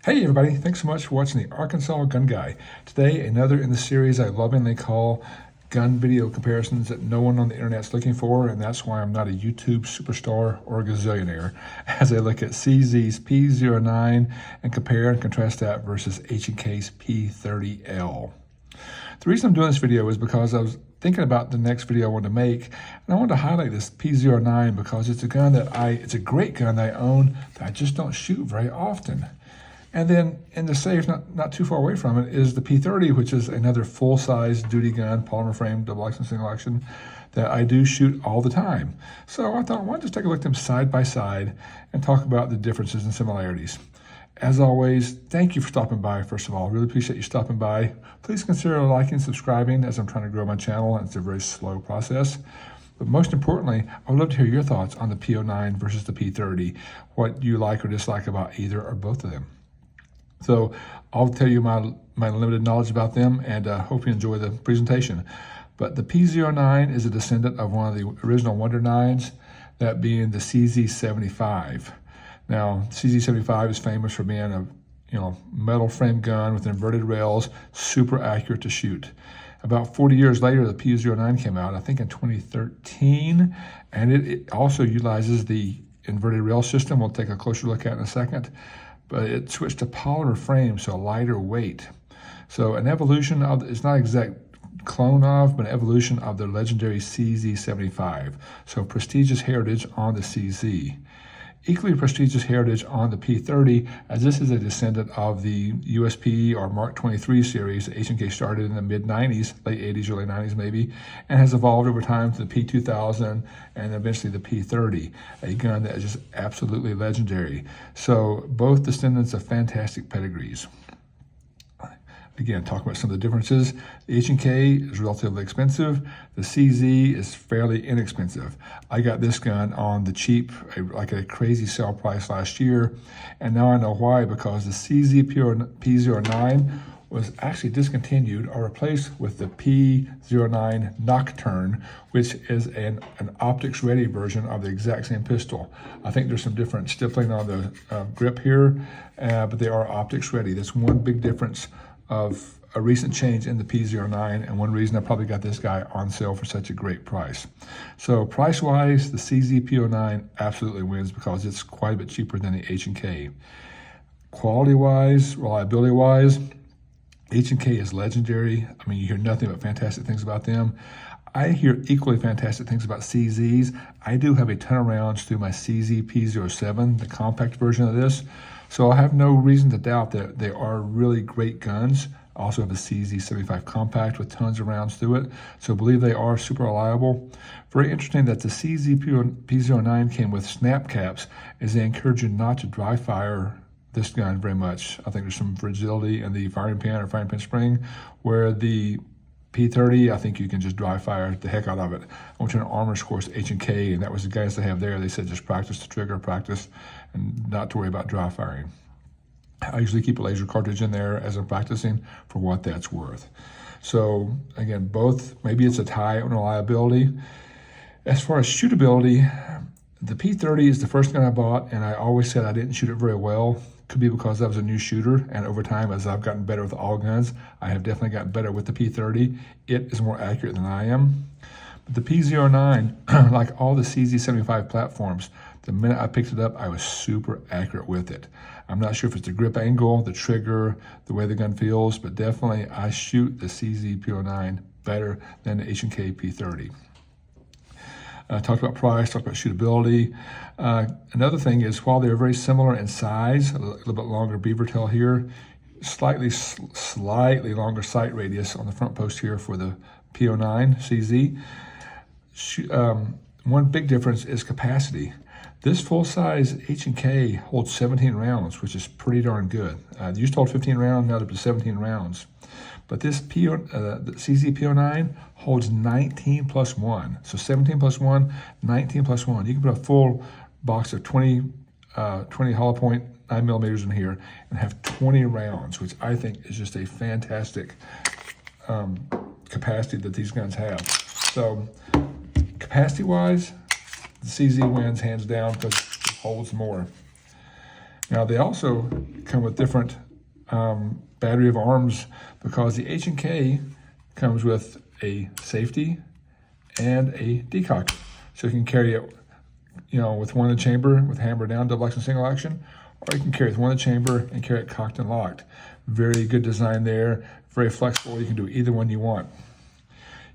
Hey everybody, thanks so much for watching the Arkansas Gun Guy. Today, another in the series I lovingly call gun video comparisons that no one on the internet's looking for, and that's why I'm not a YouTube superstar or a gazillionaire, as I look at CZ's P09 and compare and contrast that versus H&K's P30L. The reason I'm doing this video is because I was thinking about the next video I wanted to make, and I wanted to highlight this P09 because it's a gun that it's a great gun that I own that I just don't shoot very often. And then in the safe, not too far away from it, is the P30, which is another full-size duty gun, polymer frame, double action, single action, that I do shoot all the time. So I thought, why not just take a look at them side by side and talk about the differences and similarities. As always, thank you for stopping by, first of all. Really appreciate you stopping by. Please consider liking and subscribing as I'm trying to grow my channel, and it's a very slow process. But most importantly, I would love to hear your thoughts on the P09 versus the P30, what you like or dislike about either or both of them. So I'll tell you my limited knowledge about them, and hope you enjoy the presentation. But the P09 is a descendant of one of the original Wonder 9s, that being the CZ 75. Now, CZ 75 is famous for being a metal frame gun with inverted rails, super accurate to shoot. About 40 years later, the P09 came out, I think in 2013, and it also utilizes the inverted rail system we'll take a closer look at in a second. But it switched to polymer frame, so a lighter weight. So an evolution of, it's not exact clone of, but an evolution of the legendary CZ75. So prestigious heritage on the CZ. Equally prestigious heritage on the P30, as this is a descendant of the USP or Mark 23 series that H&K started in the mid-90s, late 80s, early 90s maybe, and has evolved over time to the P2000 and eventually the P30, a gun that is just absolutely legendary. So both descendants of fantastic pedigrees. Again, talking about some of the differences. The H&K is relatively expensive. The CZ is fairly inexpensive. I got this gun on the cheap, like a crazy sale price last year, and now I know why, because the CZ P09 was actually discontinued or replaced with the P09 Nocturne, which is an optics-ready version of the exact same pistol. I think there's some different stippling on the grip here, but they are optics-ready. That's one big difference of a recent change in the P09, and one reason I probably got this guy on sale for such a great price. So price-wise, the CZ P09 absolutely wins because it's quite a bit cheaper than the H&K. Quality-wise, reliability-wise, H&K is legendary. I mean, you hear nothing but fantastic things about them. I hear equally fantastic things about CZs. I do have a ton of rounds through my CZ P07, the compact version of this. So I have no reason to doubt that they are really great guns. I also have a CZ 75 compact with tons of rounds through it. So I believe they are super reliable. Very interesting that the CZ P09 came with snap caps, as they encourage you not to dry fire this gun very much. I think there's some fragility in the firing pin or firing pin spring, where the P30, I think you can just dry fire the heck out of it. I went to an armor's course at H&K, and that was the guys they have there. They said just practice the trigger, practice, and not to worry about dry firing. I usually keep a laser cartridge in there as I'm practicing for what that's worth. So again, both, maybe it's a tie on reliability. As far as shootability, the P30 is the first gun I bought, and I always said I didn't shoot it very well. Could be because I was a new shooter, and over time, as I've gotten better with all guns, I have definitely gotten better with the P30. It is more accurate than I am. But the P09, like all the CZ75 platforms, the minute I picked it up, I was super accurate with it. I'm not sure if it's the grip angle, the trigger, the way the gun feels, but definitely I shoot the CZ P09 better than the H&K P30. Talked about price, talked about shootability. Another thing is, while they're very similar in size, a little bit longer beaver tail here, slightly longer sight radius on the front post here for the P09 CZ. One big difference is capacity. This full-size H&K holds 17 rounds, which is pretty darn good. It used to hold 15 rounds, now up to 17 rounds. But this the CZ P09 holds 19 plus 1. So 17 plus 1, 19 plus 1. You can put a full box of 20 hollow point 9mm in here and have 20 rounds, which I think is just a fantastic capacity that these guns have. So capacity-wise, the CZ wins hands down because it holds more. Now they also come with different battery of arms because the H&K comes with a safety and a decocker. So you can carry it, with one in the chamber with hammer down, double action, single action, or you can carry it with one in the chamber and carry it cocked and locked. Very good design there, very flexible. You can do either one you want.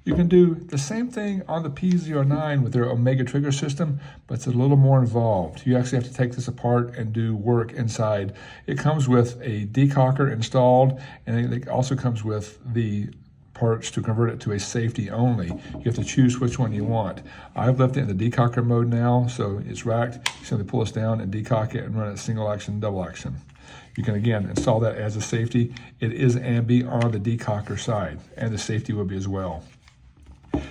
You can do the same thing on the P09 with their Omega trigger system, but it's a little more involved. You actually have to take this apart and do work inside. It comes with a decocker installed, and it also comes with the parts to convert it to a safety only. You have to choose which one you want. I've left it in the decocker mode now, so it's racked. You simply pull this down and decock it and run it single action, double action. You can again install that as a safety. It is ambi on the decocker side, and the safety will be as well.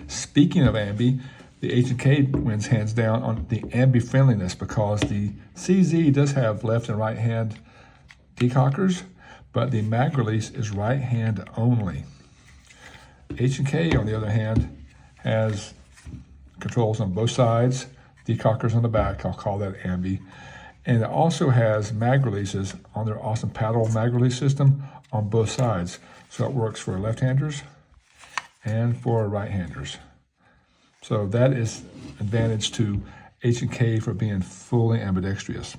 Speaking of ambi, the H&K wins hands down on the ambi friendliness because the CZ does have left and right hand decockers, but the mag release is right hand only. H&K, on the other hand, has controls on both sides, decockers on the back. I'll call that ambi. And it also has mag releases on their awesome paddle mag release system on both sides. So it works for left-handers and for right-handers. So that is advantage to H&K for being fully ambidextrous.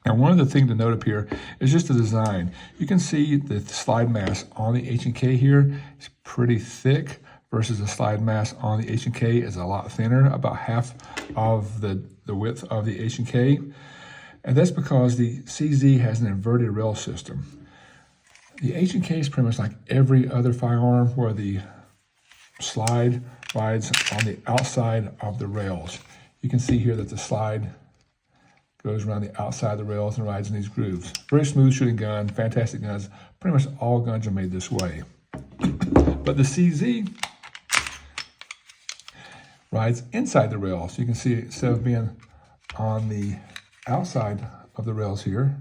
Now, one other thing to note up here is just the design. You can see the slide mass on the H&K here is pretty thick versus the slide mass on the H&K is a lot thinner, about half of the width of the H&K. And that's because the CZ has an inverted rail system. The H&K is pretty much like every other firearm where the slide rides on the outside of the rails. You can see here that the slide goes around the outside of the rails and rides in these grooves. Very smooth shooting gun, fantastic guns. Pretty much all guns are made this way. But the CZ rides inside the rails. You can see instead of being on the outside of the rails here,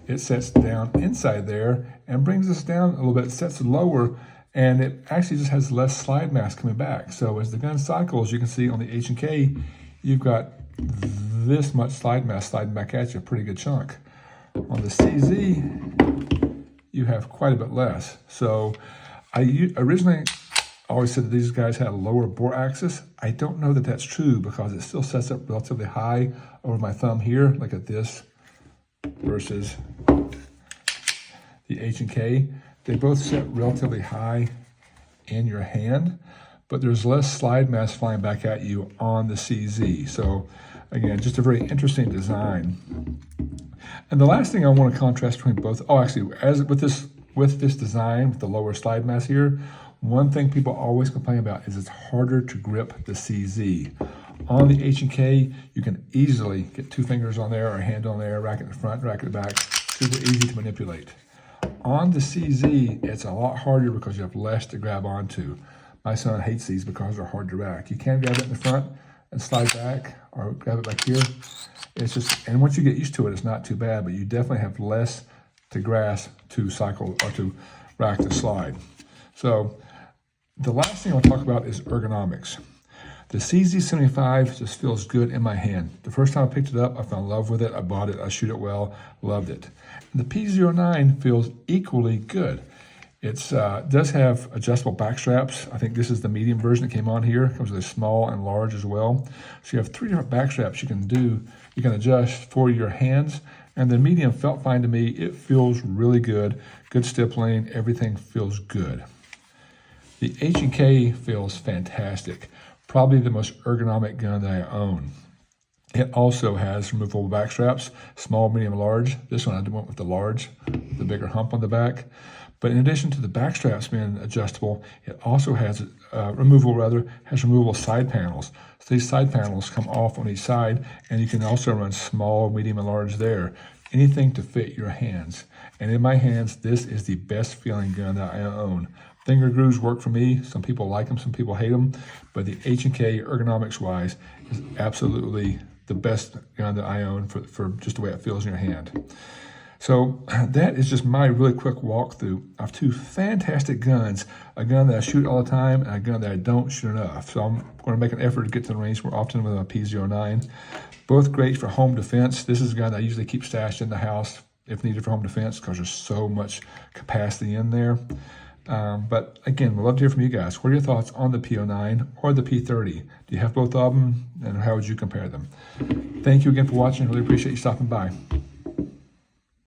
it sets down inside there and brings us down a little bit. It sets lower, and it actually just has less slide mass coming back. So as the gun cycles, you can see on the H&K, you've got this much slide mass sliding back at you, a pretty good chunk. On the CZ, you have quite a bit less. So I originally always said that these guys had a lower bore axis. I don't know that that's true because it still sets up relatively high over my thumb here, like at this, versus the H&K. They both set relatively high in your hand, but there's less slide mass flying back at you on the CZ. So again, just a very interesting design. And the last thing I want to contrast between both, as with this design, with the lower slide mass here, one thing people always complain about is it's harder to grip the CZ. On the H&K, you can easily get 2 fingers on there or a hand on there, rack it in the front, rack it in the back, super easy to manipulate. On the CZ, it's a lot harder because you have less to grab onto. My son hates these because they're hard to rack. You can grab it in the front and slide back, or grab it back here. It's just, and once you get used to it, it's not too bad, but you definitely have less to grasp to cycle or to rack the slide. So the last thing I'll talk about is ergonomics. The CZ75 just feels good in my hand. The first time I picked it up, I fell in love with it. I bought it, I shoot it well, loved it. And the P09 feels equally good. It does have adjustable back straps. I think this is the medium version that came on here. It comes with a small and large as well. So you have 3 different back straps you can adjust for your hands. And the medium felt fine to me. It feels really good. Good stippling, everything feels good. The H&K feels fantastic. Probably the most ergonomic gun that I own. It also has removable back straps, small, medium, large. This one I went with the large, the bigger hump on the back. But in addition to the back straps being adjustable, it also has removable side panels. So these side panels come off on each side, and you can also run small, medium, and large there. Anything to fit your hands. And in my hands, this is the best feeling gun that I own. Finger grooves work for me. Some people like them, some people hate them. But the H&K, ergonomics-wise, is absolutely the best gun that I own for just the way it feels in your hand. So that is just my really quick walkthrough of two fantastic guns, a gun that I shoot all the time and a gun that I don't shoot enough. So I'm going to make an effort to get to the range more often with a P09. Both great for home defense. This is a gun that I usually keep stashed in the house if needed for home defense because there's so much capacity in there. But again, we'd love to hear from you guys. What are your thoughts on the P09 or the P30? Do you have both of them, and how would you compare them? Thank you again for watching. Really appreciate you stopping by.